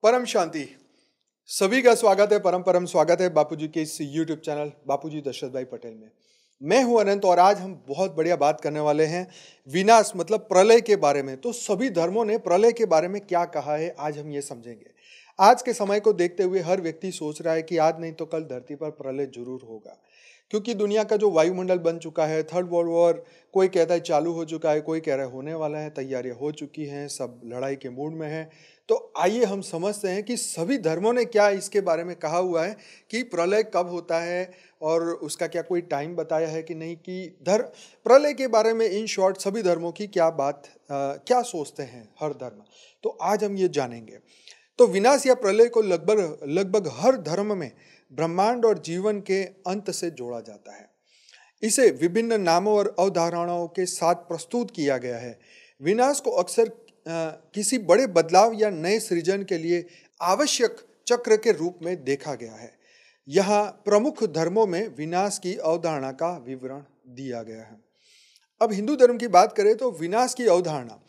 परम शांति। सभी का स्वागत है, परम परम स्वागत है बापूजी के इस YouTube चैनल बापूजी दशरथ भाई पटेल में। मैं हूं अनंत और आज हम बहुत बढ़िया बात करने वाले हैं विनाश मतलब प्रलय के बारे में। तो सभी धर्मों ने प्रलय के बारे में क्या कहा है आज हम ये समझेंगे। आज के समय को देखते हुए हर व्यक्ति सोच रहा है कि आज नहीं तो कल धरती पर प्रलय जरूर होगा, क्योंकि दुनिया का जो वायुमंडल बन चुका है, थर्ड वर्ल्ड वॉर कोई कहता है चालू हो चुका है, कोई कह रहा है होने वाला है, तैयारियां हो चुकी हैं, सब लड़ाई के मूड में है। तो आइए हम समझते हैं कि सभी धर्मों ने क्या इसके बारे में कहा हुआ है कि प्रलय कब होता है और उसका क्या कोई टाइम बताया है कि नहीं, कि प्रलय के बारे में इन शॉर्ट सभी धर्मों की क्या बात क्या सोचते हैं हर धर्म। तो आज हम ये जानेंगे। तो विनाश या प्रलय को लगभग लगभग हर धर्म में ब्रह्मांड और जीवन के अंत से जोड़ा जाता है। इसे विभिन्न नामों और अवधारणाओं के साथ प्रस्तुत किया गया है। विनाश को अक्सर किसी बड़े बदलाव या नए सृजन के लिए आवश्यक चक्र के रूप में देखा गया है। यहाँ प्रमुख धर्मों में विनाश की अवधारणा का विवरण दिया गया है। अब हिंदू धर्म की बात करें तो विनाश की अवधारणा,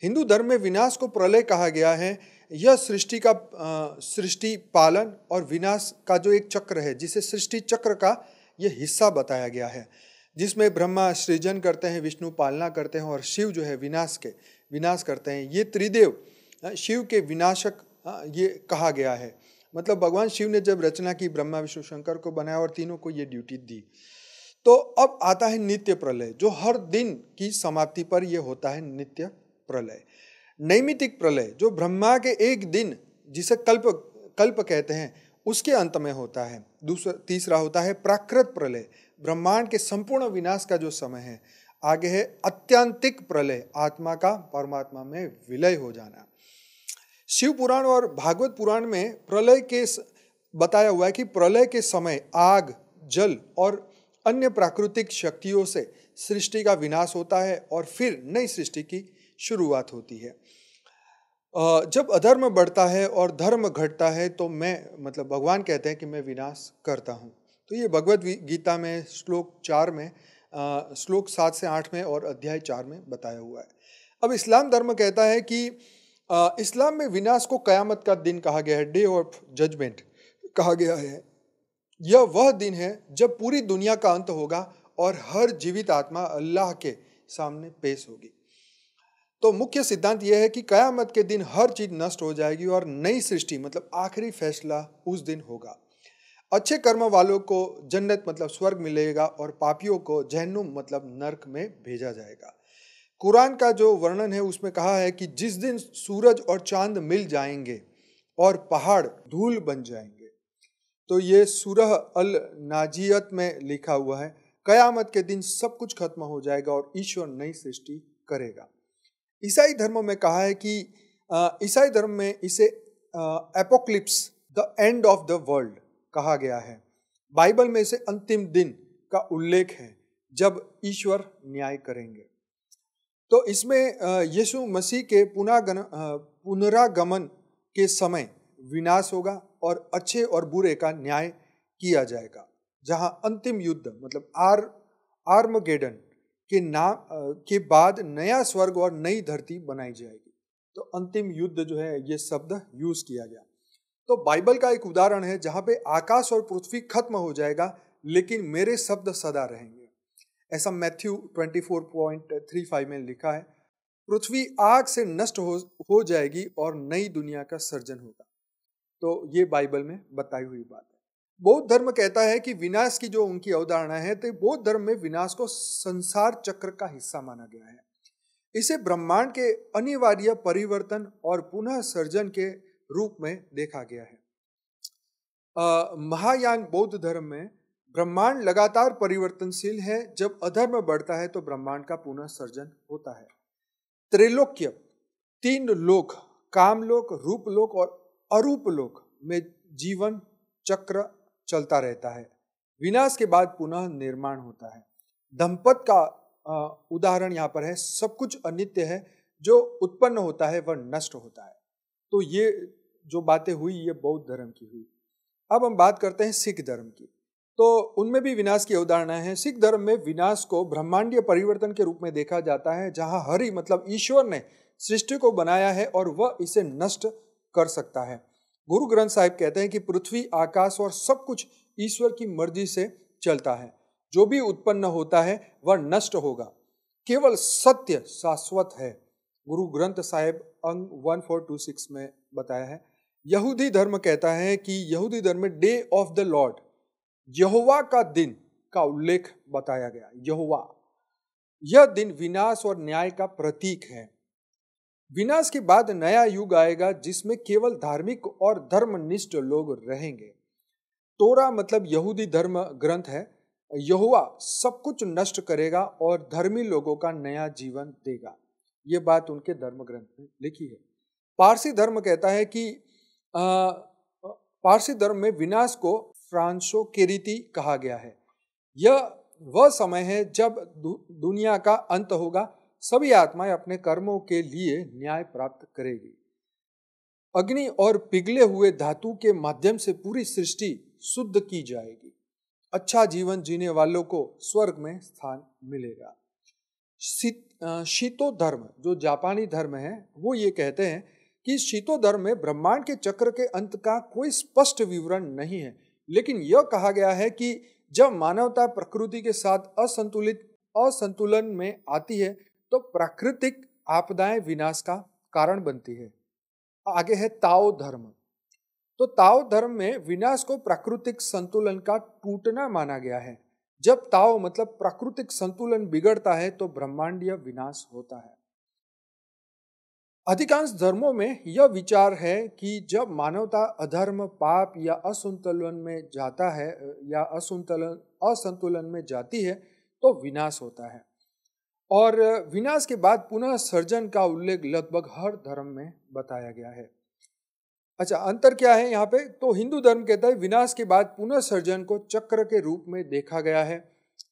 हिंदू धर्म में विनाश को प्रलय कहा गया है। यह सृष्टि पालन और विनाश का जो एक चक्र है, जिसे सृष्टि चक्र का यह हिस्सा बताया गया है, जिसमें ब्रह्मा सृजन करते हैं, विष्णु पालना करते हैं और शिव जो है विनाश करते हैं। ये त्रिदेव शिव के विनाशक ये कहा गया है। मतलब भगवान शिव ने जब रचना की, ब्रह्मा विष्णु शंकर को बनाया और तीनों को ये ड्यूटी दी। तो अब आता है नित्य प्रलय, जो हर दिन की समाप्ति पर यह होता है नित्य प्रलय। नैमित्तिक प्रलय जो ब्रह्मा के एक दिन, जिसे कल्प कहते हैं, उसके अंत में होता है। तीसरा होता है प्राकृत प्रलय, ब्रह्मांड के संपूर्ण विनाश का जो समय है। आगे है अत्यंतिक प्रलय, आत्मा का परमात्मा में विलय हो जाना। शिव पुराण और भागवत पुराण में प्रलय के बताया हुआ है कि प्रलय के समय आग, जल और अन्य प्राकृतिक शक्तियों से सृष्टि का विनाश होता है और फिर नई सृष्टि की शुरुआत होती है। जब अधर्म बढ़ता है और धर्म घटता है तो भगवान कहते हैं कि मैं विनाश करता हूँ। तो ये भगवद गीता में श्लोक 7 से 8 में और अध्याय 4 में बताया हुआ है। अब इस्लाम धर्म कहता है कि इस्लाम में विनाश को कयामत का दिन कहा गया है, डे ऑफ जजमेंट कहा गया है। यह वह दिन है जब पूरी दुनिया का अंत होगा और हर जीवित आत्मा अल्लाह के सामने पेश होगी। तो मुख्य सिद्धांत यह है कि कयामत के दिन हर चीज नष्ट हो जाएगी और नई सृष्टि मतलब आखिरी फैसला उस दिन होगा। अच्छे कर्म वालों को जन्नत मतलब स्वर्ग मिलेगा और पापियों को जहन्नुम मतलब नरक में भेजा जाएगा। कुरान का जो वर्णन है उसमें कहा है कि जिस दिन सूरज और चांद मिल जाएंगे और पहाड़ धूल बन जाएंगे। तो ये सूरह अल नाजियत में लिखा हुआ है, कयामत के दिन सब कुछ खत्म हो जाएगा और ईश्वर नई सृष्टि करेगा। ईसाई धर्म में कहा है कि ईसाई धर्म में इसे apocalypse, the end of the world कहा गया है। बाइबल में इसे अंतिम दिन का उल्लेख है जब ईश्वर न्याय करेंगे। तो इसमें यीशु मसीह के पुनरागमन के समय विनाश होगा और अच्छे और बुरे का न्याय किया जाएगा, जहां अंतिम युद्ध मतलब आर्मगेडन के बाद नया स्वर्ग और नई धरती बनाई जाएगी। तो अंतिम युद्ध जो है ये शब्द यूज किया गया। तो बाइबल का एक उदाहरण है जहां पे आकाश और पृथ्वी खत्म हो जाएगा लेकिन मेरे शब्द सदा रहेंगे। ऐसा मैथ्यू 24.35 में लिखा है। पृथ्वी आग से नष्ट हो जाएगी और नई दुनिया का सर्जन होगा। तो ये बाइबल में बताई हुई बात है। बौद्ध धर्म कहता है कि विनाश की जो उनकी अवधारणा है, तो बौद्ध धर्म में विनाश को संसार चक्र का हिस्सा माना गया है। इसे ब्रह्मांड के अनिवार्य परिवर्तन और पुनः सर्जन के रूप में देखा गया है। महायान बौद्ध धर्म में ब्रह्मांड लगातार परिवर्तनशील है। जब अधर्म बढ़ता है तो ब्रह्मांड का पुनः सर्जन होता है। त्रैलोक्य, 3 लोक, कामलोक, रूपलोक और अरूपलोक में जीवन चक्र चलता रहता है। विनाश के बाद पुनः निर्माण होता है। दंपत का उदाहरण यहाँ पर है। सब कुछ अनित्य है, जो उत्पन्न होता है वह नष्ट होता है। तो ये जो बातें हुई ये बौद्ध धर्म की हुई। अब हम बात करते हैं सिख धर्म की। तो उनमें भी विनाश की अवधारणा है। सिख धर्म में विनाश को ब्रह्मांडीय परिवर्तन के रूप में देखा जाता है, जहां हरि मतलब ईश्वर ने सृष्टि को बनाया है और वह इसे नष्ट कर सकता है। गुरु ग्रंथ साहिब कहते हैं कि पृथ्वी, आकाश और सब कुछ ईश्वर की मर्जी से चलता है। जो भी उत्पन्न होता है वह नष्ट होगा, केवल सत्य शाश्वत है। गुरु ग्रंथ साहिब अंग 1426 में बताया है। यहूदी धर्म कहता है कि यहूदी धर्म में डे ऑफ द लॉर्ड, यहोवा का दिन का उल्लेख बताया गया। यहोवा, यह दिन विनाश और न्याय का प्रतीक है। विनाश के बाद नया युग आएगा जिसमें केवल धार्मिक और धर्मनिष्ठ लोग रहेंगे। तोरा मतलब यहूदी धर्म ग्रंथ है। यहोवा सब कुछ नष्ट करेगा और धर्मी लोगों का नया जीवन देगा। ये बात उनके धर्म ग्रंथ में लिखी है। पारसी धर्म कहता है कि पारसी धर्म में विनाश को फ्रांसो केरीति कहा गया है। यह वह समय है जब दुनिया का अंत होगा। सभी आत्माएं अपने कर्मों के लिए न्याय प्राप्त करेगी। अग्नि और पिघले हुए धातु के माध्यम से पूरी सृष्टि शुद्ध की जाएगी। अच्छा जीवन जीने वालों को स्वर्ग में स्थान मिलेगा। शीतो धर्म, जो जापानी धर्म है, वो ये कहते हैं कि शीतो धर्म में ब्रह्मांड के चक्र के अंत का कोई स्पष्ट विवरण नहीं है, लेकिन यह कहा गया है कि जब मानवता प्रकृति के साथ असंतुलन में आती है तो प्राकृतिक आपदाएं विनाश का कारण बनती है। आगे है ताओ धर्म। तो ताओ धर्म में विनाश को प्राकृतिक संतुलन का टूटना माना गया है। जब ताओ मतलब प्राकृतिक संतुलन बिगड़ता है तो ब्रह्मांडीय विनाश होता है। अधिकांश धर्मों में यह विचार है कि जब मानवता अधर्म, पाप या असंतुलन में जाता है या असंतुलन में जाती है तो विनाश होता है। और विनाश के बाद पुनः सर्जन का उल्लेख लगभग हर धर्म में बताया गया है। अच्छा, अंतर क्या है यहाँ पे? तो हिंदू धर्म कहता है विनाश के बाद पुनः सर्जन को चक्र के रूप में देखा गया है।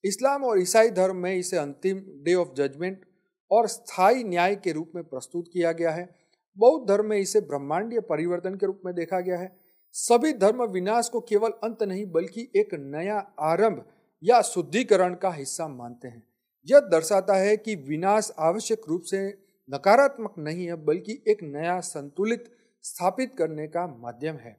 इस्लाम और ईसाई धर्म में इसे अंतिम डे ऑफ जजमेंट और स्थायी न्याय के रूप में प्रस्तुत किया गया है। बौद्ध धर्म में इसे ब्रह्मांडीय परिवर्तन के रूप में देखा गया है। सभी धर्म विनाश को केवल अंत नहीं बल्कि एक नया आरंभ या शुद्धिकरण का हिस्सा मानते हैं। यह दर्शाता है कि विनाश आवश्यक रूप से नकारात्मक नहीं है बल्कि एक नया संतुलित स्थापित करने का माध्यम है।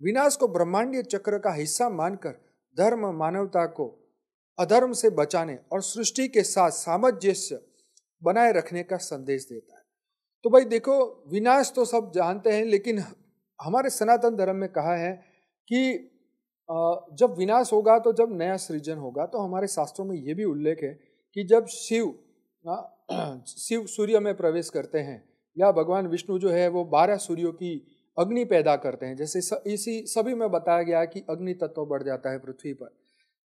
विनाश को ब्रह्मांडीय चक्र का हिस्सा मानकर धर्म मानवता को अधर्म से बचाने और सृष्टि के साथ सामंजस्य बनाए रखने का संदेश देता है। तो भाई देखो, विनाश तो सब जानते हैं, लेकिन हमारे सनातन धर्म में कहा है कि जब विनाश होगा तो जब नया सृजन होगा। तो हमारे शास्त्रों में यह भी उल्लेख है कि जब शिव सूर्य में प्रवेश करते हैं या भगवान विष्णु जो है वो 12 सूर्यों की अग्नि पैदा करते हैं, जैसे इसी सभी में बताया गया कि अग्नि तत्व बढ़ जाता है पृथ्वी पर,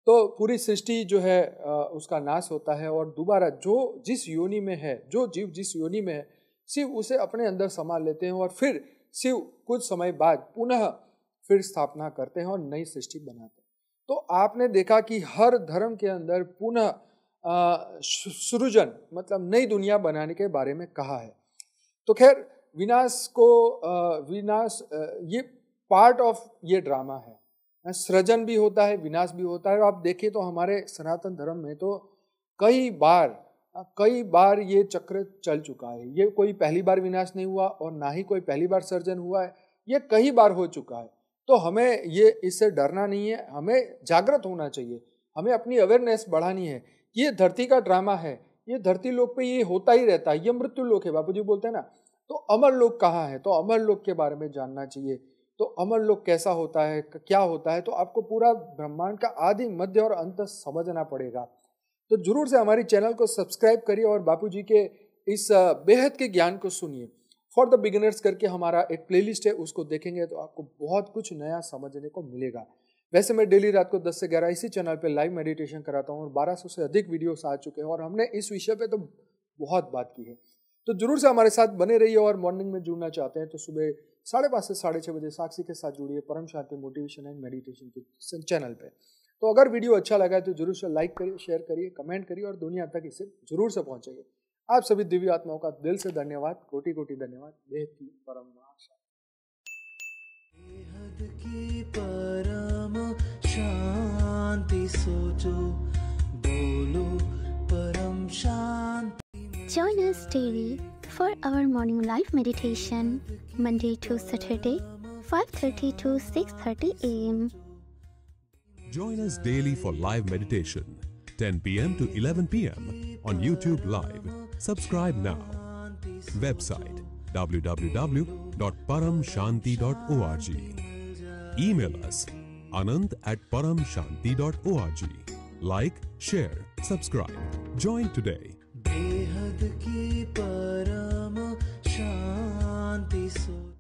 तो पूरी सृष्टि जो है उसका नाश होता है और दोबारा जो जिस योनि में है, जो जीव जिस योनि में है, शिव उसे अपने अंदर समा लेते हैं और फिर शिव कुछ समय बाद पुनः फिर स्थापना करते हैं और नई सृष्टि बनाते हैं। तो आपने देखा कि हर धर्म के अंदर पुनः सृजन मतलब नई दुनिया बनाने के बारे में कहा है। तो खैर, विनाश ये पार्ट ऑफ ये ड्रामा है। सृजन भी होता है, विनाश भी होता है। आप देखें तो हमारे सनातन धर्म में तो कई बार ये चक्र चल चुका है। ये कोई पहली बार विनाश नहीं हुआ और ना ही कोई पहली बार सर्जन हुआ है, ये कई बार हो चुका है। तो हमें ये इससे डरना नहीं है, हमें जागृत होना चाहिए, हमें अपनी अवेयरनेस बढ़ानी है कि ये धरती का ड्रामा है, ये धरती लोक पे ये होता ही रहता है, ये मृत्यु लोक है। बापूजी बोलते हैं ना, तो अमर लोक कहाँ है? तो अमर लोक के बारे में जानना चाहिए। तो अमर लोक कैसा होता है, क्या होता है, तो आपको पूरा ब्रह्मांड का आदि मध्य और अंत समझना पड़ेगा। तो जरूर से हमारी चैनल को सब्सक्राइब करिए और बापूजी के इस बेहद के ज्ञान को सुनिए। फॉर द बिगिनर्स करके हमारा एक प्लेलिस्ट है, उसको देखेंगे तो आपको बहुत कुछ नया समझने को मिलेगा। वैसे मैं डेली रात को 10 से 11 इसी चैनल पे लाइव मेडिटेशन कराता हूँ और 1200 से अधिक वीडियोस आ चुके हैं और हमने इस विषय पे तो बहुत बात की है। तो जरूर से हमारे साथ बने रहिए और मॉर्निंग में जुड़ना चाहते हैं तो सुबह 5:30 से 6:30 बजे साक्षी के साथ जुड़िए परम शांति मोटिवेशन एंड मेडिटेशन के चैनल पे। तो अगर वीडियो अच्छा लगा है तो जरूर से लाइक करिए, शेयर करिए, कमेंट करिए और दुनिया तक इसे जरूर से पहुंचाइए। आप सभी दिव्य आत्माओं का दिल से धन्यवाद, कोटि कोटि धन्यवाद। बेहद की परम शांति सोचो बोलो परम शांति। Join us daily for our morning live meditation, Monday to Saturday, 5:30 to 6:30 a.m. Join us daily for live meditation, 10 p.m. to 11 p.m. on YouTube Live. Subscribe now. Website www.paramshanti.org. Email us anand@paramshanti.org. Like, share, subscribe. Join today. बेहद की परम शांति सो